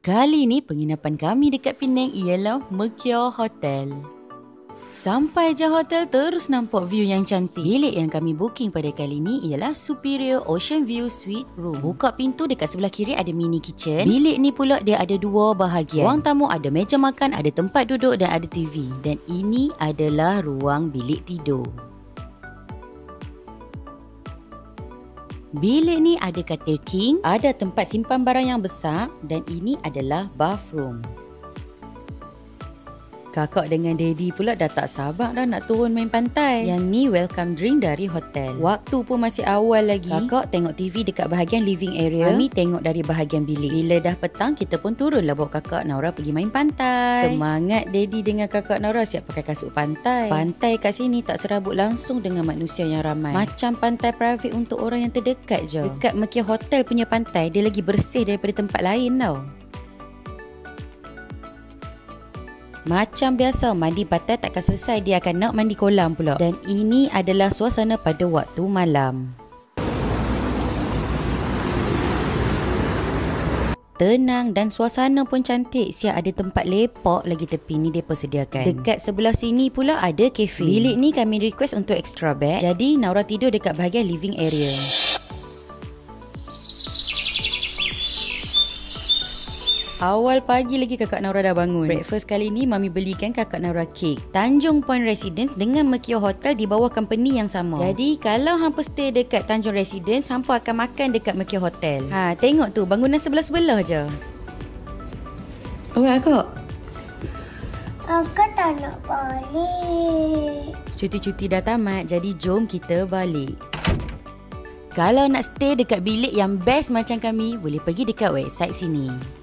Kali ni penginapan kami dekat Penang ialah Mercure Hotel. Sampai je hotel terus nampak view yang cantik. Bilik yang kami booking pada kali ni ialah Superior Ocean View Suite Room. Buka pintu, dekat sebelah kiri ada mini kitchen. Bilik ni pula dia ada dua bahagian. Ruang tamu ada meja makan, ada tempat duduk dan ada TV. Dan ini adalah ruang bilik tidur. Bilik ni ada katil king, ada tempat simpan barang yang besar dan ini adalah bathroom. Kakak dengan daddy pula dah tak sabar dah nak turun main pantai. Yang ni welcome drink dari hotel. Waktu pun masih awal lagi. Kakak tengok TV dekat bahagian living area. Kami tengok dari bahagian bilik. Bila dah petang, kita pun turunlah bawa kakak Naura pergi main pantai. Semangat daddy dengan kakak Naura siap pakai kasut pantai. Pantai kat sini tak serabut langsung dengan manusia yang ramai. Macam pantai private untuk orang yang terdekat je. Dekat Mercure Hotel punya pantai, dia lagi bersih daripada tempat lain tau. Macam biasa, mandi pantai takkan selesai, dia akan nak mandi kolam pula. Dan ini adalah suasana pada waktu malam. Tenang dan suasana pun cantik. Siap ada tempat lepak lagi tepi ni mereka sediakan. Dekat sebelah sini pula ada kafe. Bilik ni kami request untuk extra bed. Jadi Naura tidur dekat bahagian living area. Awal pagi lagi kakak Naura dah bangun. Breakfast kali ni mami belikan kakak Naura kek. Tanjung Point Residence dengan Mercure Hotel di bawah company yang sama. Jadi kalau hampa stay dekat Tanjung Residence, hampa akan makan dekat Mercure Hotel. Tengok tu bangunan sebelah-sebelah je. Oh akak. Akak tak nak balik. Cuti-cuti dah tamat, jadi jom kita balik. Kalau nak stay dekat bilik yang best macam kami, boleh pergi dekat website sini.